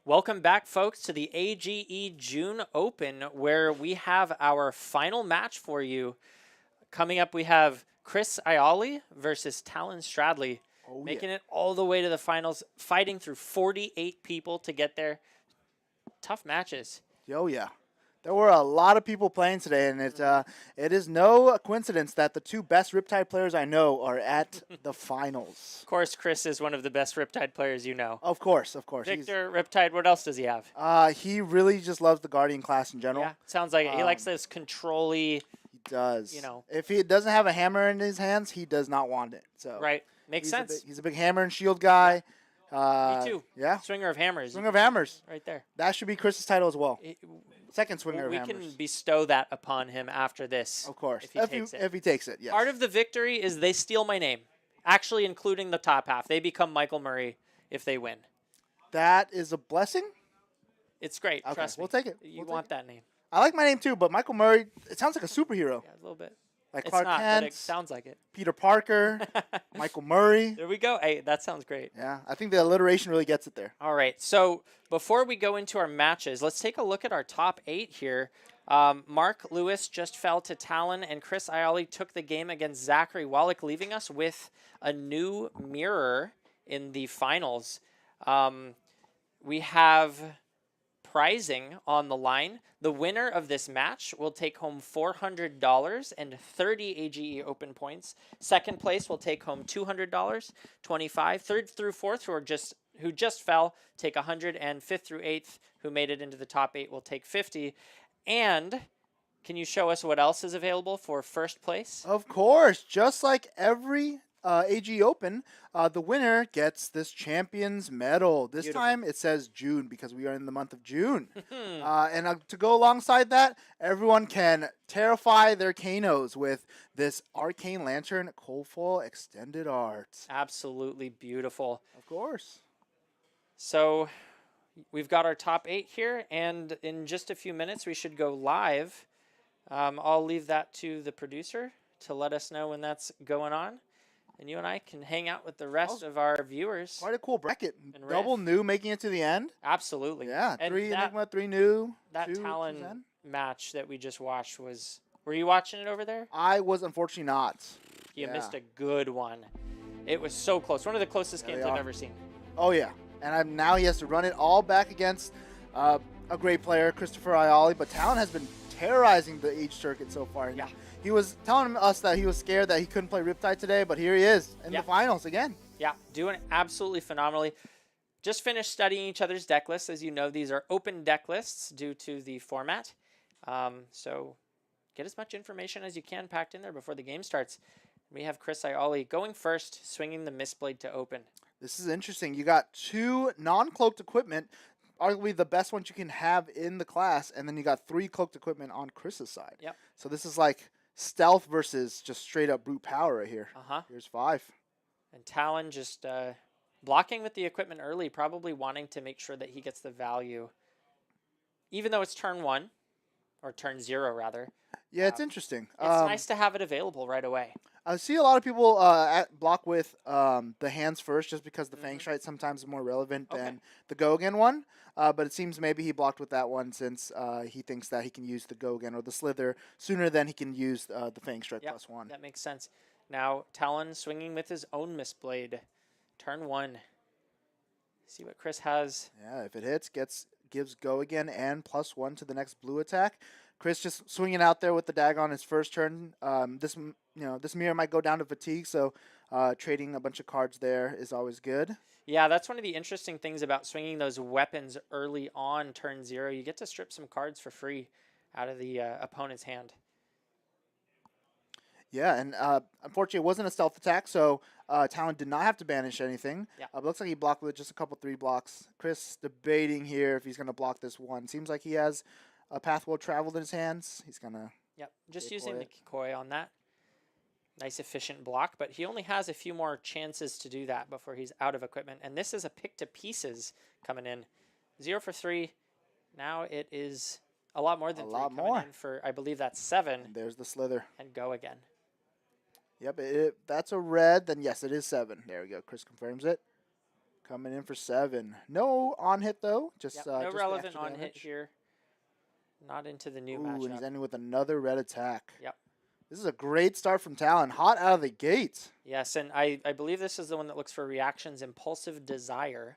Welcome back, folks, to the AGE June Open, where we have our final match for you. Coming up, we have Chris Iaali versus Talon Stradley, making it all the way to the finals, fighting through 48 people to get there. Tough matches. Oh, yeah. There were a lot of people playing today, and it is no coincidence that the two best Riptide players I know are at the finals. Of course, Chris is one of the best Riptide players you know. Of course. Victor, Riptide, what else does he have? He really just loves the Guardian class in general. Yeah, sounds like it. He likes this control-y. He does. You know. If he doesn't have a hammer in his hands, he does not want it. So right. Makes sense. He's a big hammer and shield guy. Me too. Yeah. Swinger of hammers. Swinger of hammers. Right there. That should be Chris's title as well. Second swinger of hammers. We can bestow that upon him after this. Of course. If he takes it, yes. Part of the victory is they steal my name, actually including the top half. They become Michael Murray if they win. That is a blessing? It's great. Okay, Trust me. we'll take it. You want that name. I like my name too, but Michael Murray, it sounds like a superhero. Yeah, a little bit. Like It's Clark not, Kent, but it sounds like it. Peter Parker, Michael Murray. There we go. Hey, that sounds great. Yeah, I think the alliteration really gets it there. All right, so before we go into our matches, let's take a look at our top 8 here. Mark Lewis just fell to Talon, and Chris Iaali took the game against Zachary Wallach, leaving us with a new mirror in the finals. We have prizing on the line. The winner of this match will take home $400 and 30 AGE Open points. Second place will take home $200, 25. Third through fourth, who just fell, take 100, and fifth through eighth, who made it into the top 8, will take 50. And can you show us what else is available for first place? Of course, just like every AG Open, the winner gets this champion's medal. This Beautiful. time it says June because we are in the month of June. And to go alongside that, everyone can terrify their Kanos with this Arcane Lantern Coalfoil Extended Art. Absolutely beautiful. Of course. So we've got our top 8 here, and in just a few minutes we should go live. I'll leave that to the producer to let us know when that's going on. And you and I can hang out with the rest of our viewers. Quite a cool bracket. And Double new making it to the end. Absolutely. Yeah, and 3 Enigma, 3 new. That 2 Talon match that we just watched was... Were you watching it over there? I was unfortunately not. You missed a good one. It was so close. One of the closest games I've ever seen. Oh, yeah. And now he has to run it all back against a great player, Christopher Iaali. But Talon has been terrorizing the Age circuit so far. Yeah. He was telling us that he was scared that he couldn't play Riptide today, but here he is in the finals again. Yeah, doing absolutely phenomenally. Just finished studying each other's deck lists. As you know, these are open deck lists due to the format. So get as much information as you can packed in there before the game starts. We have Chris Iaali going first, swinging the Mistblade to open. This is interesting. You got 2 non-cloaked equipment, arguably the best ones you can have in the class, and then you got 3 cloaked equipment on Chris's side. Yep. So this is like stealth versus just straight up brute power right here. Here's 5. And Talon just blocking with the equipment early, probably wanting to make sure that he gets the value. Even though it's turn 1, or turn 0 rather. Yeah, it's interesting. It's nice to have it available right away. I see a lot of people block with the hands first just because the Fang Strike sometimes is more relevant than the Go Again one. But it seems maybe he blocked with that one since he thinks that he can use the Go Again or the Slither sooner than he can use the Fang Strike +1. That makes sense. Now, Talon swinging with his own Mistblade. Turn 1. See what Chris has. Yeah, if it hits, gives Go Again and +1 to the next blue attack. Chris just swinging out there with the Dag on his first turn. This mirror might go down to fatigue, so trading a bunch of cards there is always good. Yeah, that's one of the interesting things about swinging those weapons early on turn 0. You get to strip some cards for free out of the opponent's hand. Yeah, and unfortunately it wasn't a stealth attack, so Talon did not have to banish anything. Yeah. It looks like he blocked with just a couple 3 blocks. Chris debating here if he's going to block this one. Seems like he has a path well traveled in his hands. He's going to... Yep, just using the Kikoi on that. Nice efficient block, but he only has a few more chances to do that before he's out of equipment. And this is a pick to pieces coming in. 0 for 3. Now it is a lot more than 3 coming in for, I believe that's 7. And there's the Slither. And Go Again. Yep, that's a red. Then yes, it is 7. There we go. Chris confirms it. Coming in for 7. No on hit though. Just Yep, no no just relevant on hit damage. here. Not into the new Ooh, and matchup. he's ending with another red attack. Yep. This is a great start from Talon. Hot out of the gate. Yes, and I believe this is the one that looks for reactions impulsive desire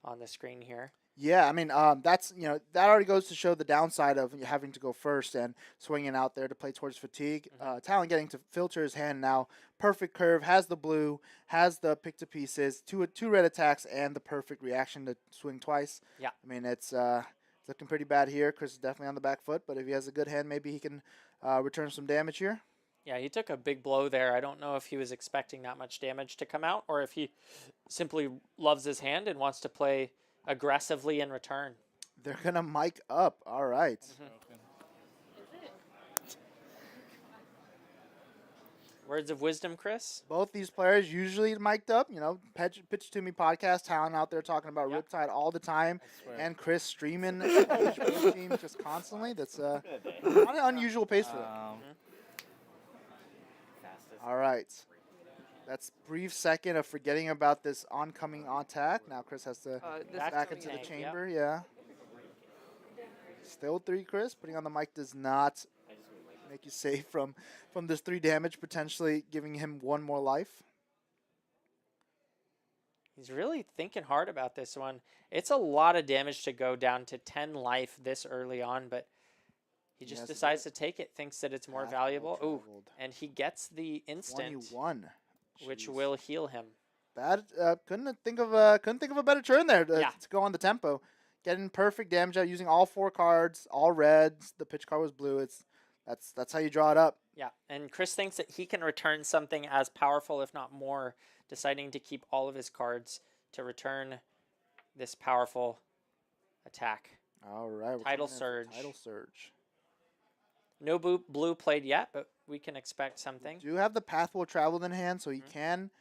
on the screen here. Yeah, I mean, that's that already goes to show the downside of having to go first and swinging out there to play towards fatigue. Talon getting to filter his hand now. Perfect curve, has the blue, has the pick to pieces, two red attacks, and the perfect reaction to swing twice. Yeah. I mean, it's looking pretty bad here. Chris is definitely on the back foot, but if he has a good hand, maybe he can return some damage here. Yeah, he took a big blow there. I don't know if he was expecting that much damage to come out or if he simply loves his hand and wants to play aggressively in return. They're going to mic up. All right. Words of wisdom, Chris? Both these players usually mic'd up. Pitch to Me podcast, Talon out there talking about Riptide all the time. And Chris streaming Blue Team just constantly. That's not an unusual pace for them. All right. That's brief second of forgetting about this oncoming attack. Now Chris has to back into the chamber. Yeah. Still 3, Chris. Putting on the mic does not make you safe from this 3 damage, potentially giving him 1 more life. He's really thinking hard about this one. It's a lot of damage to go down to 10 life this early on, but he just decides to take it, thinks that it's more valuable. Ooh, and he gets the instant, 21. which will heal him. Bad. Couldn't think of a better turn there to go on the tempo. Getting perfect damage out using all 4 cards, all reds. The pitch card was blue. That's how you draw it up. Yeah, and Chris thinks that he can return something as powerful, if not more, deciding to keep all of his cards to return this powerful attack. All right. Tidal Surge. Tidal Surge. No blue played yet, but we can expect something. We do have the Path Will Travel in hand, so he can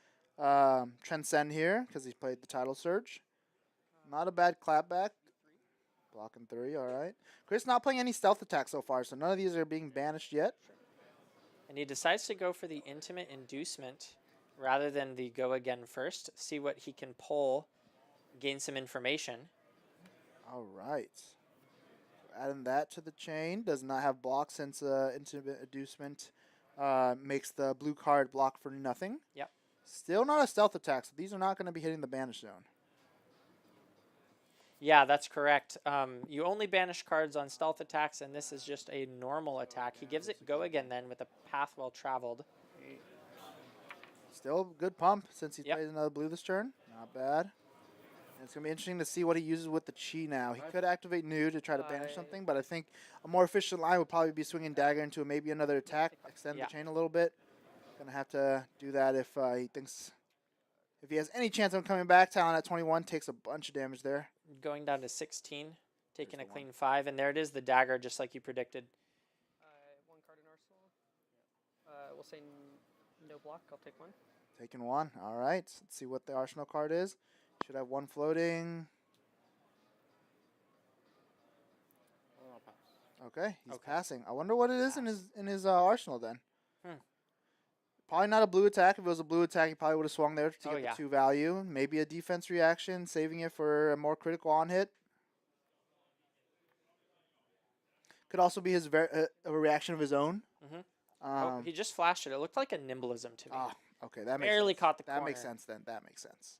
transcend here because he's played the Tidal Surge. Not a bad clapback. Blocking 3, all right. Chris not playing any stealth attacks so far, so none of these are being banished yet. And he decides to go for the Intimate Inducement rather than the go again first. See what he can pull, gain some information. All right. Adding that to the chain. Does not have block since Intimate Inducement makes the blue card block for nothing. Yep. Still not a stealth attack, so these are not going to be hitting the banish zone. Yeah, that's correct. You only banish cards on stealth attacks, and this is just a normal attack. He gives it go again then with a Path Well Traveled. Still good pump since he played another blue this turn. Not bad. And it's going to be interesting to see what he uses with the Chi now. He could activate New to try to banish something, but I think a more efficient line would probably be swinging Dagger into maybe another attack, extend the chain a little bit. Going to have to do that if he thinks... If he has any chance of coming back, Talon at 21 takes a bunch of damage there. Going down to 16, taking a clean 5, and there it is, the dagger, just like you predicted. 1 card in arsenal. We'll say no block. I'll take 1. Taking 1. All right. Let's see what the arsenal card is. Should have 1 floating. Okay, he's passing. I wonder what it is in his arsenal then. Probably not a blue attack. If it was a blue attack, he probably would have swung there to get the 2 value. Maybe a defense reaction, saving it for a more critical on hit. Could also be his a reaction of his own. He just flashed it. It looked like a nimblism to me. Okay, that makes barely sense. caught the corner. That makes sense then. That makes sense.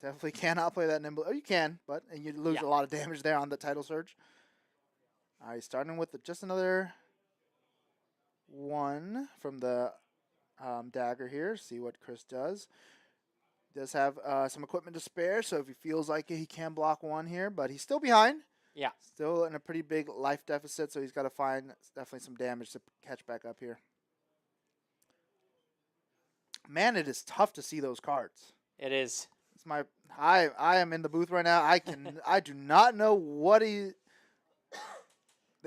Definitely cannot play that nimble. Oh, you can, but you lose a lot of damage there on the Tidal Surge. All right, starting with just another 1 from the dagger here. See what Chris does. Does have some equipment to spare, so if he feels like it, he can block 1 here, but he's still behind. Yeah. Still in a pretty big life deficit, so he's got to find definitely some damage to catch back up here. Man, it is tough to see those cards. It is. It's I am in the booth right now. I do not know what they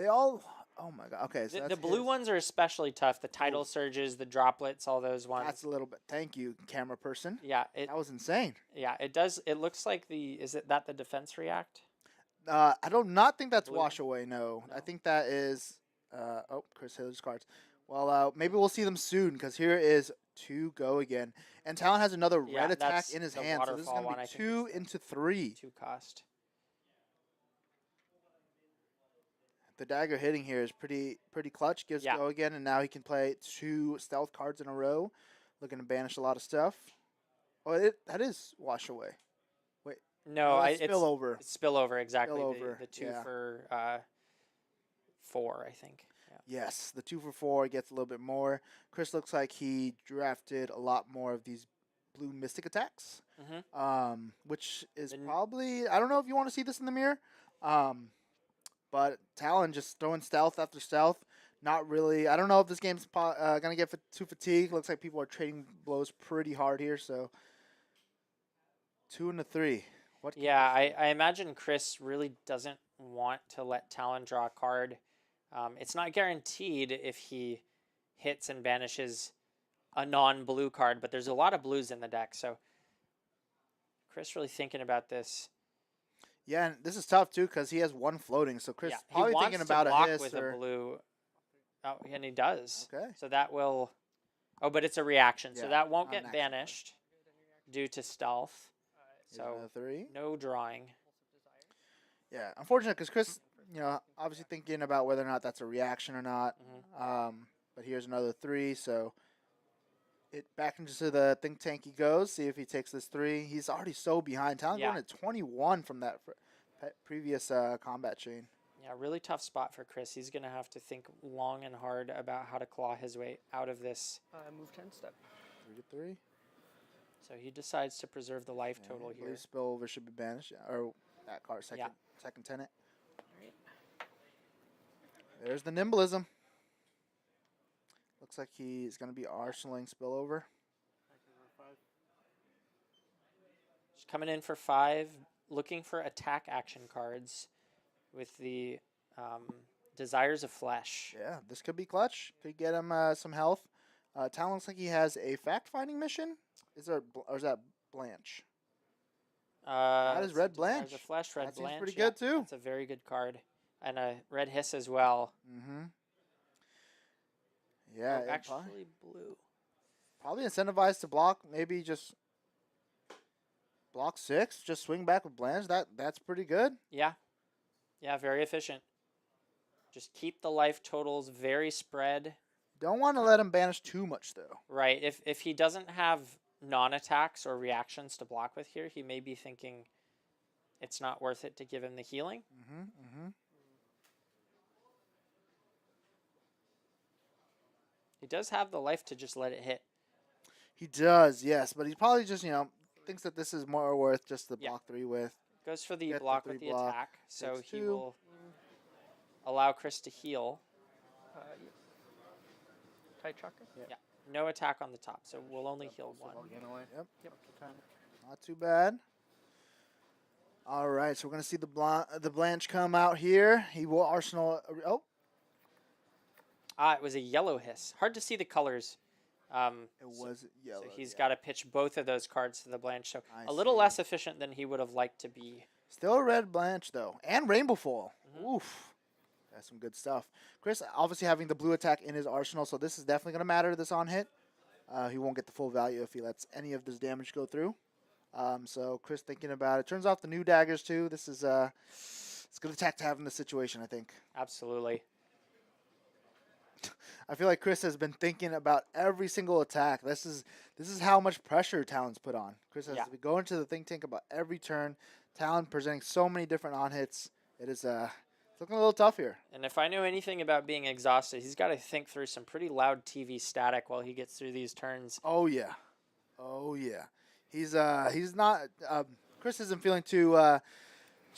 all. Oh my god. Okay, so the blue ones are especially tough. The Tidal Surges, the droplets, all those ones. That's a little bit. Thank you, camera person. Yeah, that was insane. Yeah, it does. It looks like is it that the defense react? I do not think that's wash away. No, I think that is. Chris hit his cards. Well, maybe we'll see them soon because here is to go again. And Talon has another Yeah, red attack that's in his the hand, so this is waterfall going to one. I be think 2 it's the into 3. 2 cost. The dagger hitting here is pretty clutch. Gives Yeah. go again, and now he can play 2 stealth cards in a row, looking to banish a lot of stuff. Oh, that is wash away. Wait, No, that's it's spillover. It's spillover, exactly. Spillover, The 2 yeah. for 4, I think. Yeah. Yes, the 2 for 4 gets a little bit more. Chris looks like he drafted a lot more of these blue mystic attacks, which is probably, I don't know if you want to see this in the mirror, but Talon just throwing stealth after stealth. Not really. I don't know if this game's going to get too fatigued. Looks like people are trading blows pretty hard here, so 2 and a 3. What? Yeah, I imagine Chris really doesn't want to let Talon draw a card. It's not guaranteed if he hits and banishes a non-blue card, but there's a lot of blues in the deck, so Chris really thinking about this. Yeah, and this is tough too because he has 1 floating, so Chris probably thinking about to block a hiss with or a blue. Oh, and he does. Okay. So that will. Oh, but it's a reaction, so Yeah, that won't not an get action card. banished due to stealth. Here's another 3. No drawing. Yeah, unfortunate because Chris, obviously thinking about whether or not that's a reaction or not. But here's another 3, so it back into the think tank he goes. See if he takes this 3. He's already so behind. Talon going at 21 from that previous combat chain. Yeah, really tough spot for Chris. He's going to have to think long and hard about how to claw his way out of this. Move 10 step. 3 to 3. So he decides to preserve the life total here. Spillover should be banished, or that card second tenant. Right. There's the nimblism. Looks like he's going to be arsenaling spillover. Just coming in for 5, looking for attack action cards with the Desires of Flesh. Yeah, this could be clutch. Could get him some health. Talon looks like he has a fact-finding mission. Or is that Blanche? That is Red Blanche. Desires of Flesh, Red That Blanche. seems pretty good too. That's a very good card. And a Red Hiss as well. Yeah, actually blue. Probably incentivized to block. Maybe just block 6. Just swing back with Blanche. That's pretty good. Yeah. Yeah, very efficient. Just keep the life totals very spread. Don't want to let him banish too much, though. Right. If he doesn't have non-attacks or reactions to block with here, he may be thinking it's not worth it to give him the healing. He does have the life to just let it hit. He does, yes. But he probably just, thinks that this is more worth just the block 3 with. Goes for the Get the block 3 with the block. attack. So Takes he 2. will allow Chris to heal. Tight chakra? Yeah. No attack on the top, so we'll only heal 1. Yep. Not too bad. All right, so we're going to see the Blanche come out here. He will arsenal. Oh. It was a yellow hiss. Hard to see the colors. It was yellow. So he's got to pitch both of those cards to the Blanche. So I a little see. less efficient than he would have liked to be. Still a red Blanche, though. And Rainbow Foil. Oof. That's some good stuff. Chris, obviously having the blue attack in his arsenal, so this is definitely going to matter, this on hit. He won't get the full value if he lets any of this damage go through. So Chris thinking about it. Turns off the new daggers, too. This is it's good attack to have in this situation, I think. Absolutely. I feel like Chris has been thinking about every single attack. This is how much pressure Talon's put on. Chris has to go into the think tank about every turn. Talon presenting so many different on hits. It is it's looking a little tough here. And if I knew anything about being exhausted, he's got to think through some pretty loud TV static while he gets through these turns. Oh yeah. He's not. Chris isn't feeling too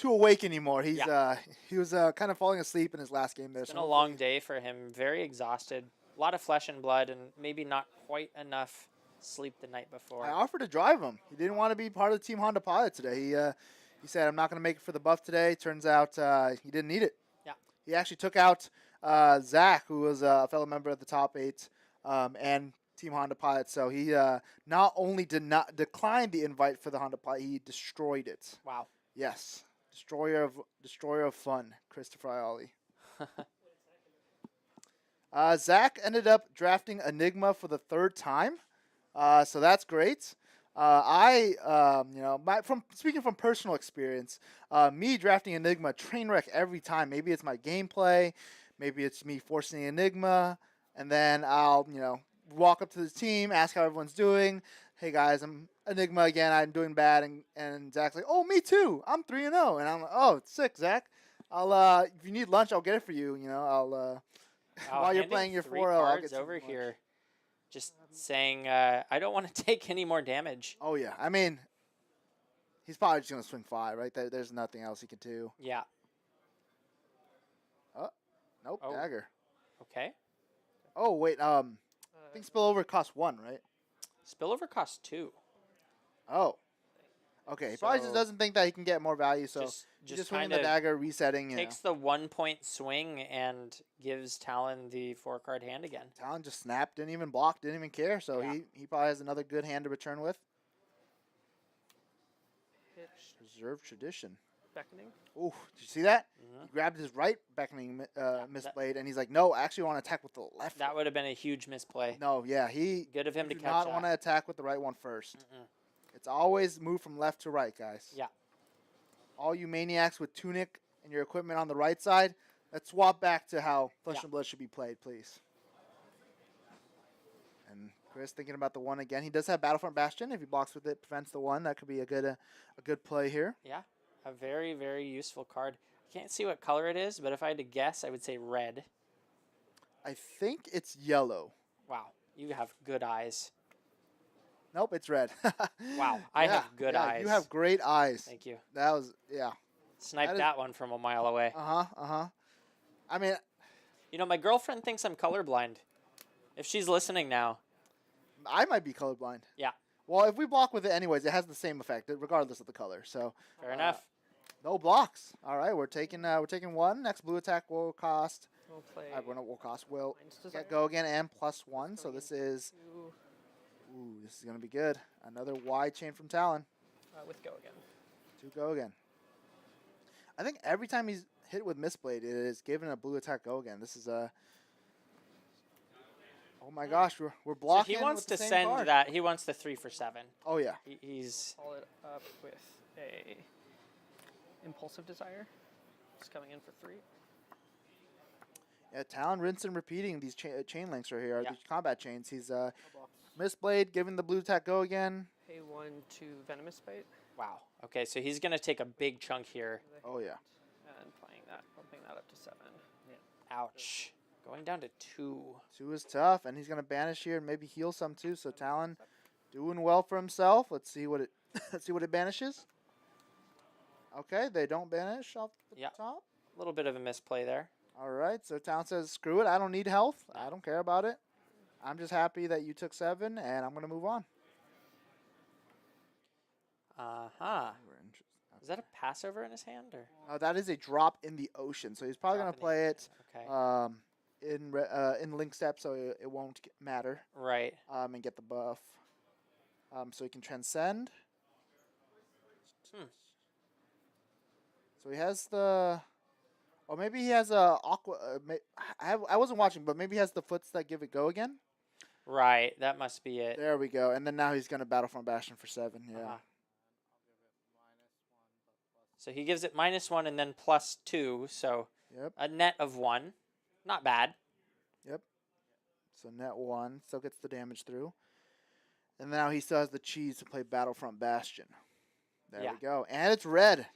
awake anymore. He was kind of falling asleep in his last game there. It's been a long day for him. Very exhausted. A lot of flesh and blood, and maybe not quite enough sleep the night before. I offered to drive him. He didn't want to be part of the Team Honda pilot today. He said, "I'm not going to make it for the buff today." Turns out he didn't need it. Yeah. He actually took out Zach, who was a fellow member of the top 8, and Team Honda pilot. So he not only did not decline the invite for the Honda pilot, he destroyed it. Wow. Yes. Destroyer of fun, Christopher Iaali. Zach ended up drafting Enigma for the 3rd time. So that's great. From speaking from personal experience, me drafting Enigma train wreck every time. Maybe it's my gameplay, maybe it's me forcing Enigma, and then I'll walk up to the team, ask how everyone's doing. Hey guys, I'm Enigma again. I'm doing bad, and Zach's like, oh, me too. I'm 3-0, and I'm like, oh, sick, Zach. I'll if you need lunch, I'll get it for you. I'll Wow, while you're handing playing your 3 4-0, I'll cards get some over lunch. here. Just saying, I don't want to take any more damage. Oh yeah, I mean, he's probably just gonna swing 5, right? There's nothing else he can do. Yeah. Oh, nope, Oh. dagger. Okay. Oh wait, I think spillover costs 1, right? Spillover costs 2. Oh, okay. He probably just So doesn't think that he can get more value, so just he's just swinging kind the of dagger, resetting. takes the 1-point swing and gives Talon the 4-card hand again. Talon just snapped, didn't even block, didn't even care. So Yeah. he probably has another good hand to return with. Pitch. Preserved tradition. Beckoning. Ooh, did you see that? Mhm. He grabbed his right beckoning that- misblade, and he's like, "No, I actually want to attack with the left." That would have been a huge misplay. No, yeah, Good of him you to do catch not that. want to attack with the right one first. Mm-mm. It's always move from left to right, guys. Yeah. All you maniacs with tunic and your equipment on the right side, let's swap back to how Flesh Yeah. and Blood should be played, please. And Chris thinking about the 1 again. He does have Battlefront Bastion. If he blocks with it, prevents the 1. That could be a good play here. Yeah. A very, very useful card. I can't see what color it is, but if I had to guess, I would say red. I think it's yellow. Wow. You have good eyes. Nope, it's red. Wow, I have good eyes. You have great eyes. Thank you. That was, yeah. Sniped That is- that one from a mile away. I mean, You know, my girlfriend thinks I'm colorblind. If she's listening now. I might be colorblind. Yeah. Well, if we block with it anyways, it has the same effect, regardless of the color. So Fair enough. no blocks. All right, we're taking 1. Next blue attack will cost. We'll play. Will cost. Will Mind's Desire. get go again and +1. So this is. Two, This is gonna be good. Another wide chain from Talon. with go again. 2 go again. I think every time he's hit with Mistblade, it is given a blue attack go again. This is a. Oh my gosh, we're So blocking. he wants with the to same send card. that. He wants the 3 for 7. Oh yeah. He's Follow it up with a impulsive desire. It's coming in for 3. Yeah, Talon rinse and repeating these chain links right here, Yeah. these combat chains. He's Mistblade, giving the blue attack go again. Pay 1 to venomous bite. wow. Okay, so he's gonna take a big chunk here. Oh yeah. And playing that, bumping that up to 7. Ouch. Going down to 2. 2 is tough, and he's gonna banish here and maybe heal some too. So Talon doing well for himself. Let's see what it let's see what it banishes. Okay, they don't banish off the Yeah. top. A little bit of a misplay there. All right, so Talon says, "Screw it. I don't need health. I don't care about it. I'm just happy that you took 7, and I'm gonna move on." Uh-huh. Is that a passover in his hand or? That is a drop in the ocean, so he's probably Drop gonna in the play it Okay. in link step, so it won't matter. Right. And get the buff. So he can transcend. Hmm. So he has the. Or maybe he has a aqua. I wasn't watching, but maybe he has the foots that give it go again. Right. That must be it. There we go. And then now he's gonna Battlefront Bastion for 7. Yeah. Uh-huh. So he gives it -1 and then +2, so Yep. a net of 1. Not bad. Yep. So net 1 still gets the damage through. And now he still has the cheese to play Battlefront Bastion. There Yeah. we go. And it's red.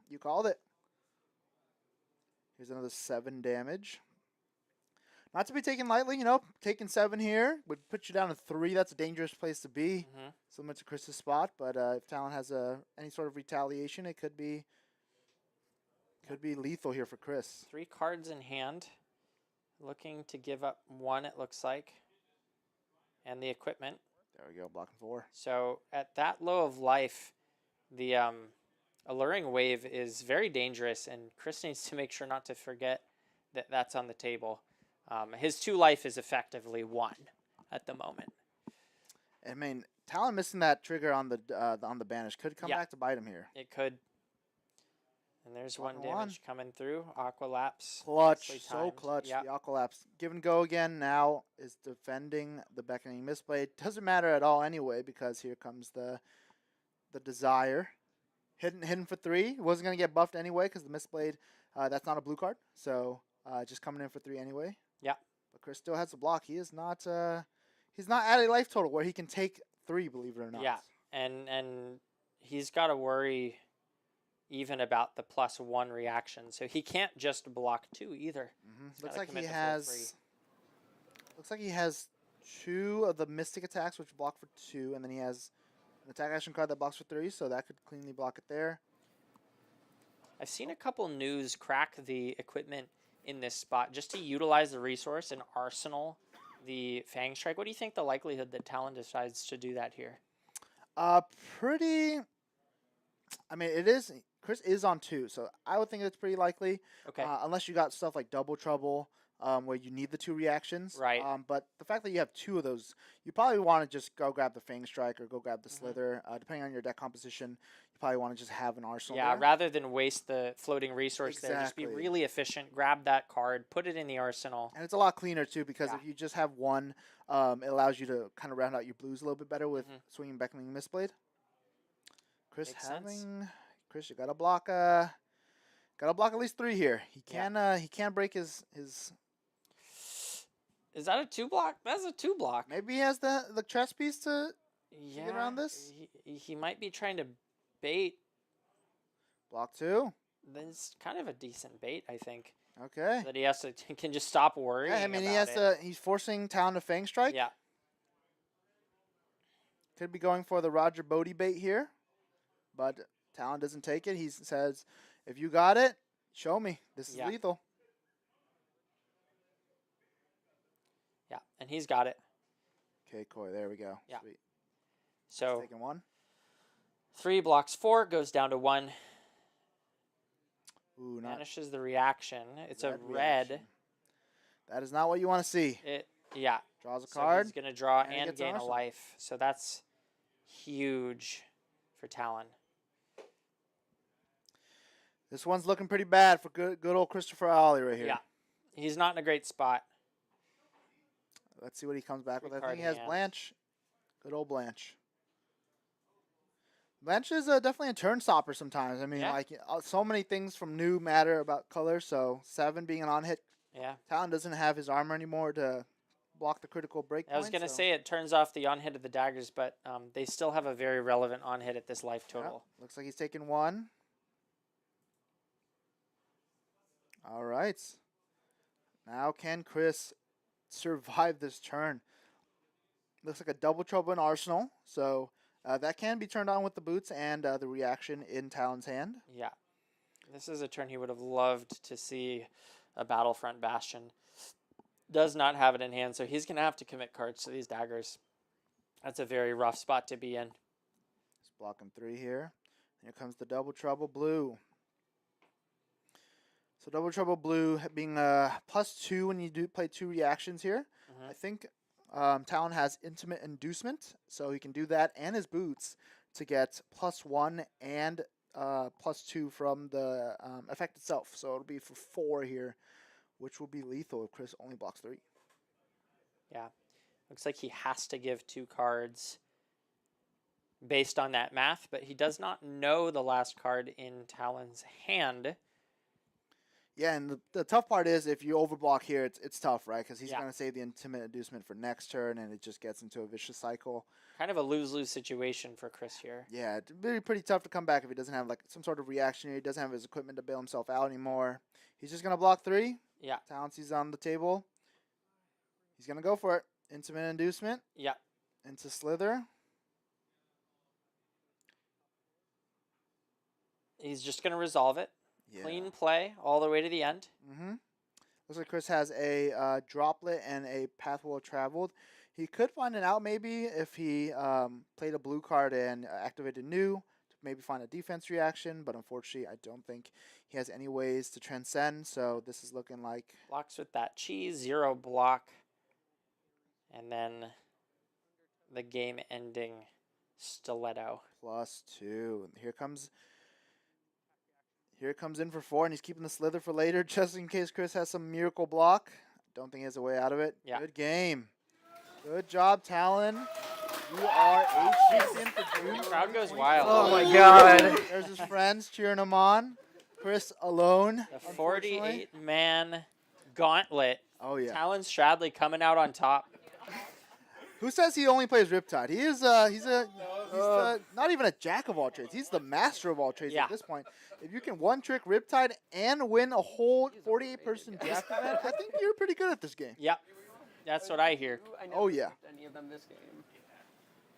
You called it. Here's another 7 damage. Not to be taken lightly, taking 7 here would put you down to 3. That's a dangerous place to be, Mhm. similar to Chris's spot. But if Talon has any sort of retaliation, it could be lethal here for Chris. 3 cards in hand. Looking to give up 1, it looks like. And the equipment. There we go, blocking 4. So at that low of life, the alluring wave is very dangerous, and Chris needs to make sure not to forget that that's on the table. His 2 life is effectively 1 at the moment. I mean, Talon missing that trigger on the banish could come Yeah. back to bite him here. It could. And there's Blocking one damage coming through. Aqua Lapse. Clutch, nicely so timed. clutch. Yep. The Aqualapse. Give and go again now is defending the Beckoning Mistblade. Doesn't matter at all anyway because here comes the Desire. Hidden for 3. Wasn't going to get buffed anyway because the Mistblade, that's not a blue card. So just coming in for 3 anyway. Yeah. But Chris still has the block. He is not, he's not at a life total where he can take 3, believe it or not. Yeah. And he's got to worry even about the +1 reaction. So he can't just block 2 either. Looks like he has. Looks like he has 2 of the Mystic attacks, which block for 2, and then he has an attack action card that blocks for 3, so that could cleanly block it there. I've seen a couple news crack the equipment in this spot just to utilize the resource and arsenal the Fang Strike. What do you think the likelihood that Talon decides to do that here? Pretty. I mean, it is. Chris is on 2, so I would think it's pretty likely. Okay. Unless you got stuff like Double Trouble, where you need the 2 reactions. Right. But the fact that you have 2 of those, you probably want to just go grab the Fang Strike or go grab the Slither. Depending on your deck composition, you probably want to just have an arsenal. Yeah, there. rather than waste the floating resource there, just be Exactly. really efficient, grab that card, put it in the arsenal. And it's a lot cleaner too because Yeah. if you just have 1, it allows you to kind of round out your blues a little bit better with swinging Beckoning Mistblade. Chris Makes sense. Chris, you gotta block at least 3 here. He can break his. Is that a 2 block? That's a 2 block. Maybe he has the chess piece to get around this. He might be trying to bait. Block 2. That's kind of a decent bait, I think. Okay. That he has to can just stop worrying. Yeah, I mean about he's forcing Talon to Fang Strike. Yeah. Could be going for the Roger Bodie bait here, but Talon doesn't take it. He says, "If you got it, show me. This is lethal." Yeah, and he's got it. Okay, Coy. There we go. Yeah. Sweet. So Taking 1. 3 blocks 4, goes down to 1. Ooh, not Vanishes the reaction. It's a red. reaction. That is not what you want to see. Yeah. Draws a So card. he's gonna draw and he and gets an gain a arsenal. life. So that's huge for Talon. This one's looking pretty bad for good old Christopher Iaali right here. Yeah. He's not in a great spot. Let's see what he comes back with. I Three-card think he has hand. Blanche. Good old Blanche. Blanche is definitely a turn stopper sometimes. I mean, Yeah. like so many things from new matter about color. So 7 being an on hit. Yeah. Talon doesn't have his armor anymore to block the critical break. I was point, gonna so- say it turns off the on hit of the daggers, but they still have a very relevant on hit at this life Yeah, total. looks like he's taking 1. All right. Now can Chris survive this turn? Looks like a double trouble in Arsenal. So that can be turned on with the boots and the reaction in Talon's hand. Yeah. This is a turn he would have loved to see a Battlefront Bastion. Does not have it in hand, so he's going to have to commit cards to these daggers. That's a very rough spot to be in. He's blocking 3 here. Here comes the double trouble blue. So double trouble blue being +2 when you do play 2 reactions here. I think Talon has intimate inducement, so he can do that and his boots to get +1 and +2 from the effect itself. So it'll be for 4 here, which will be lethal if Chris only blocks 3. Yeah. Looks like he has to give 2 cards based on that math, but he does not know the last card in Talon's hand. Yeah, and the tough part is if you overblock here, it's tough, right? Because he's Yeah. going to save the intimate inducement for next turn, and it just gets into a vicious cycle. Kind of a lose-lose situation for Chris here. Yeah, it'd be pretty tough to come back if he doesn't have like some sort of reaction here. He doesn't have his equipment to bail himself out anymore. He's just going to block 3. Yeah. Talon sees on the table. He's going to go for it. Intimate inducement Yeah. into Slither. He's just going to resolve it. Yeah. Clean play all the way to the end. Looks like Chris has a droplet and a path well traveled. He could find an out maybe if he played a blue card and activated new to maybe find a defense reaction, but unfortunately I don't think he has any ways to transcend, so this is looking like... Blocks with that cheese, 0 block. And then the game-ending stiletto. +2. And here comes Here it comes in for 4, and he's keeping the Slither for later, just in case Chris has some miracle block. Don't think he has a way out of it. Yeah. Good game. Good job, Talon. You are a champion for June. The crowd goes wild. Oh my god. There's his friends cheering him on. Chris alone. The unfortunately. 48-man gauntlet. Oh, yeah. Talon Stradley coming out on top. Who says he only plays Riptide? He's not even a jack of all trades. He's the master of all trades at this point. If you can one-trick Riptide and win a whole 48-person draft event, I think you're pretty good at this game. Yep. That's what I hear. Oh, yeah. Any of them this game.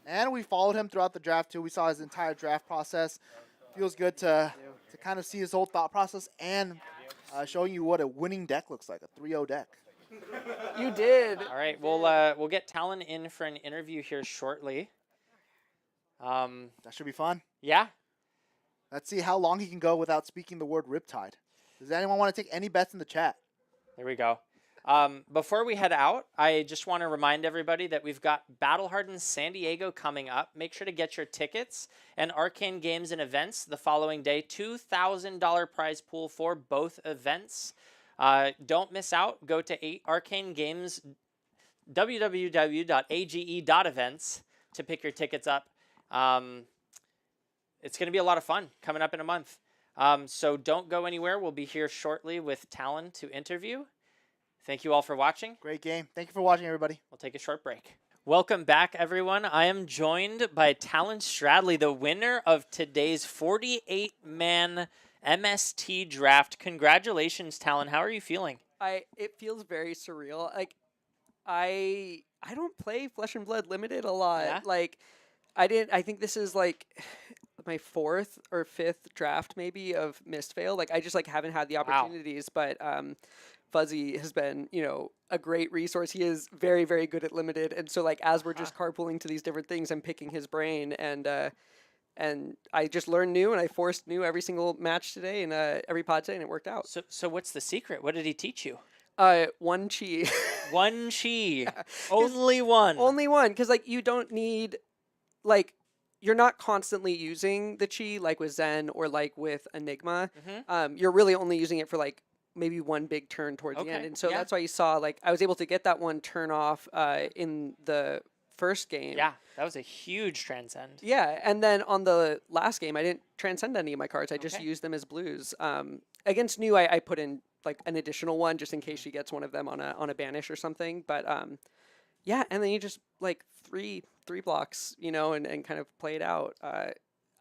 And we followed him throughout the draft, too. We saw his entire draft process. Feels good to kind of see his whole thought process and showing you what a winning deck looks like, a 3-0 deck. You did. All right, we'll get Talon in for an interview here shortly. That should be fun. Yeah. Let's see how long he can go without speaking the word Riptide. Does anyone want to take any bets in the chat? There we go. Before we head out, I just want to remind everybody that we've got Battle Hardened San Diego coming up. Make sure to get your tickets and Arcane Games and Events the following day. $2,000 prize pool for both events. Don't miss out. Go to Arcane Games, www.age.events to pick your tickets up. It's going to be a lot of fun coming up in a month. So don't go anywhere. We'll be here shortly with Talon to interview. Thank you all for watching. Great game. Thank you for watching, everybody. We'll take a short break. Welcome back, everyone. I am joined by Talon Stradley, the winner of today's 48-man MST draft. Congratulations, Talon. How are you feeling? It feels very surreal. Like I don't play Flesh and Blood Limited a lot. Yeah? Like I think this is like my 4th or 5th draft maybe of Mistveil. Like I just like haven't had the opportunities, but Fuzzy has been, a great resource. He is very, very good at Limited. And so like as we're just carpooling to these different things, I'm picking his brain and I just learned new and I forced new every single match today and every pod today and it worked out. So what's the secret? What did he teach you? One chi. One chi. Yeah. Only one. Only one. Because like you don't need like you're not constantly using the chi like with Zen or like with Enigma. Mm-hmm. You're really only using it for like maybe one big turn towards the end. And so that's why you saw like I was able to get that one turn off in the first game. Yeah, that was a huge transcend. Yeah, and then on the last game, I didn't transcend any of my cards. I just used them as blues. Against New, I put in like an additional one just in case she gets one of them on a banish or something. But yeah, and then you just like three blocks, and kind of play it out.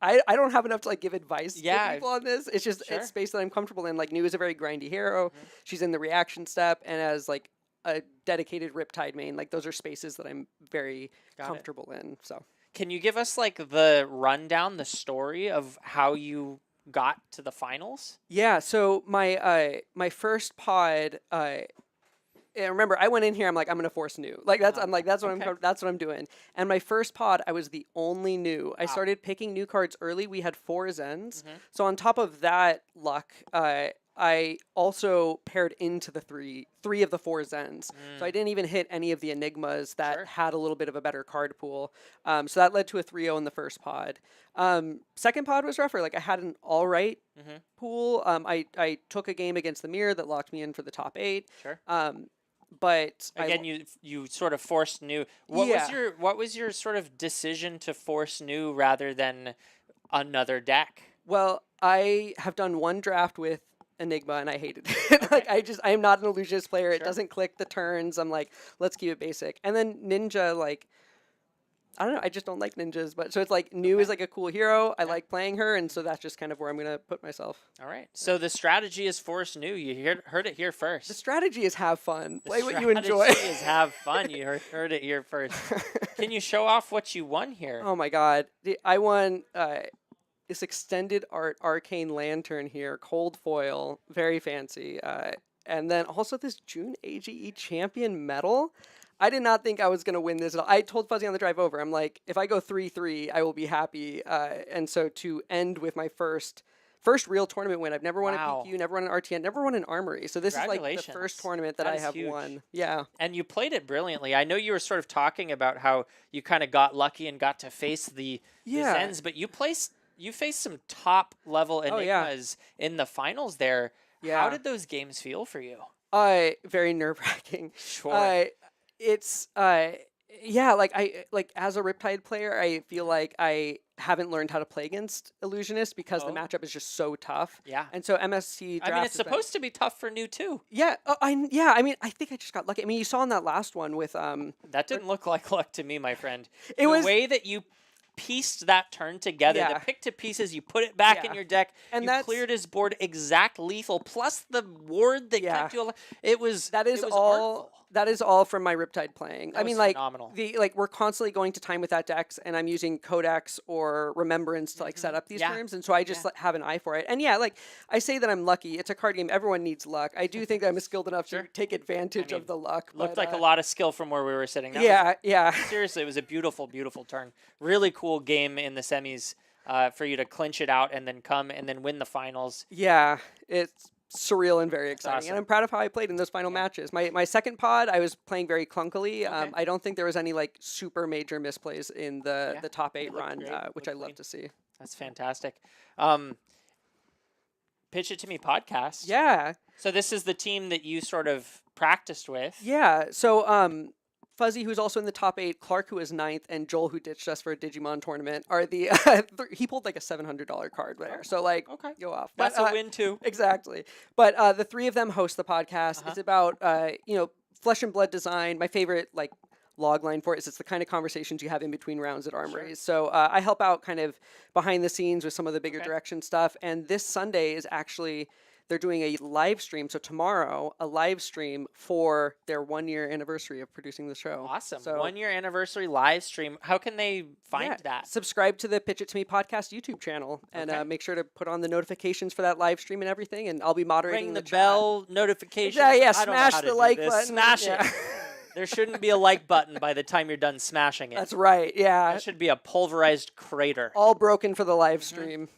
I don't have enough to like give advice to people on this. It's just it's space that I'm comfortable in. Like New is a very grindy hero. Mm-hmm. She's in the reaction step and as like a dedicated Riptide main. Like those are spaces that I'm very comfortable in. So can you give us like the rundown, the story of how you got to the finals? Yeah. So my my first pod. And remember, I went in here. I'm like, I'm gonna force New. Like that's what I'm doing. And my first pod, I was the only New. I started picking New cards early. We had 4 Zens. Mm-hmm. So on top of that luck, I also paired into the three of the 4 Zens. So I didn't even hit any of the Enigmas that had a little bit of a better card pool. So that led to a 3-0 in the first pod. Second pod was rougher. Like I had an all right pool. I took a game against the Mirror that locked me in for the top 8. Sure. But again, you sort of forced New. What was your sort of decision to force New rather than another deck? Well, I have done one draft with Enigma and I hated it. Like I am not an illusionist player. It doesn't click the turns. I'm like, let's keep it basic. And then Ninja, like I don't know, I just don't like ninjas, but so it's like New is like a cool hero. I like playing her, and so that's just kind of where I'm gonna put myself. All right. So the strategy is force New. You heard it here first. The strategy is have fun. Play what you enjoy. The strategy is have fun. You heard it here first. Can you show off what you won here? Oh my god. I won this extended art arcane lantern here, cold foil, very fancy. And then also this June AGE champion medal. I did not think I was going to win this at all. I told Fuzzy on the drive over, I'm like, if I go 3-3, I will be happy. And so to end with my first real tournament win, I've never won a PQ, never won an RTN, never won an Armory. So this is like the first tournament that I have won. Yeah. And you played it brilliantly. I know you were sort of talking about how you kind of got lucky and got to face the Zens, but you placed You faced some top level Oh, yeah. enigmas in the finals there. Yeah. How did those games feel for you? Very nerve-wracking. Sure. It's yeah, like as a Riptide player, I feel like I haven't learned how to play against illusionists because the Oh. matchup is just so tough. Yeah. And so MSC draft I mean, it's has been- supposed to be tough for new too. Yeah, I mean, I think I just got lucky. I mean, you saw in that last one with That didn't look like luck to me, my friend. It the was- way that you pieced that turn together, Yeah. the pick to pieces, you put it back in Yeah. your deck, And you that's- cleared his board exact lethal, plus the ward that Yeah. kept you alive. It was that is it was all artful. that is all from my Riptide playing. That I was mean, like phenomenal. we're constantly going to time with that decks, and I'm using Codex or Remembrance to like set up these Yeah. terms, and so I just like, have an eye for it. And yeah, like I say that I'm lucky. It's a card game. Everyone needs luck. I do think I'm skilled enough Sure. to take advantage of the luck. Looked but, like a lot of skill from where we were sitting. That was- Yeah, yeah. seriously, it was a beautiful, beautiful turn. Really cool game in the semis for you to clinch it out and then come and then win the finals. Yeah, it's surreal and very exciting. awesome. And I'm proud of how I played in those final matches. My second pod, I was playing very clunkily. Okay. I don't think there was any like super major misplays in the Yeah, top it 8 looked run, great, which I looked love clean. to see. That's fantastic. Pitch It To Me podcast. Yeah, So this is the team that you sort of practiced with. yeah. So Fuzzy, who's also in the top 8, Clark, who is 9th, and Joel, who ditched us for a Digimon tournament, are the he pulled like a $700 card there. So like, Okay. go off. That's But, a win too. Exactly. But the 3 of them host the podcast. Uh-huh. It's about flesh and blood design. My favorite like log line for it is it's the kind of conversations you have in between rounds at Armories. So I help out kind of behind the scenes with some of the bigger Okay. direction stuff. And this Sunday is actually they're doing a live stream. So tomorrow, a live stream for their 1-year anniversary of producing the show. Awesome. So 1-year anniversary live stream. How can they find yeah, that? subscribe to the Pitch It To Me podcast YouTube channel and Okay. make sure to put on the notifications for that live stream and everything. And I'll be moderating Ring the chat. bell, notifications. Yeah, yeah, I don't know smash how to the do like this. button. Smash Yeah. it. There shouldn't be a like button by the time you're done smashing it. That's right. Yeah. That should be a pulverized crater. All broken for the live Mm-hmm. stream.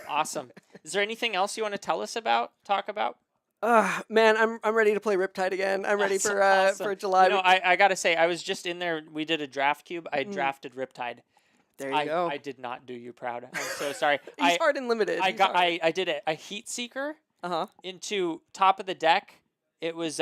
Awesome. Is there anything else you want to tell us about? Talk about? Man, I'm ready to play Riptide again. I'm ready That's for awesome. for July. You know, I gotta say, I was just in there. We did a draft cube. I drafted Riptide. there you go. I did not do you proud. I'm so sorry. He's hard and limited. I did a heat seeker Uh-huh. into top of the deck. It was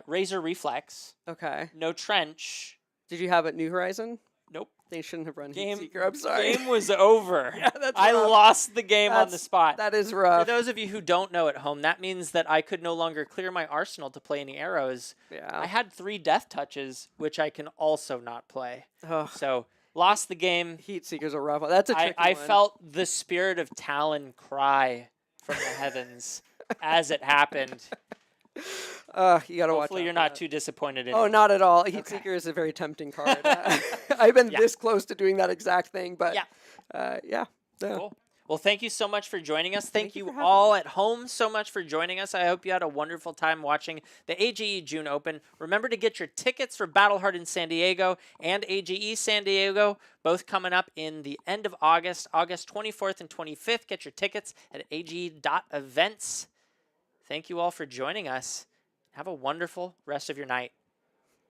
Razor Reflex. Okay. No trench. Did you have a New Horizon? Nope. They shouldn't have run Game- Heat Seeker. I'm sorry. Game was over. Yeah, that's I rough. lost the game on the That's- spot. That is For rough. those of you who don't know at home, that means that I could no longer clear my arsenal to play any arrows. I Yeah. had 3 death touches, which I can also not play. Ugh. So lost the game. Heat Seeker's a rough one. That's a tricky I one. felt the spirit of Talon cry from the heavens as it happened. You gotta watch. Hopefully out you're for not that. too disappointed in Oh, me. not at all. Heat Okay. Seeker is a very tempting card. I've been Yeah. this close to doing that exact thing, but Yeah. yeah. Yeah. Cool. Well, thank you so much for joining us. Thank you you for having all at home so much for joining us. I hope you had a wonderful time watching the AGE June Open. Remember to get your tickets for Battle Hard in San Diego and AGE San Diego, both coming up in the end of August, August 24th and 25th. Get your tickets at age.events. Thank you all for joining us. Have a wonderful rest of your night.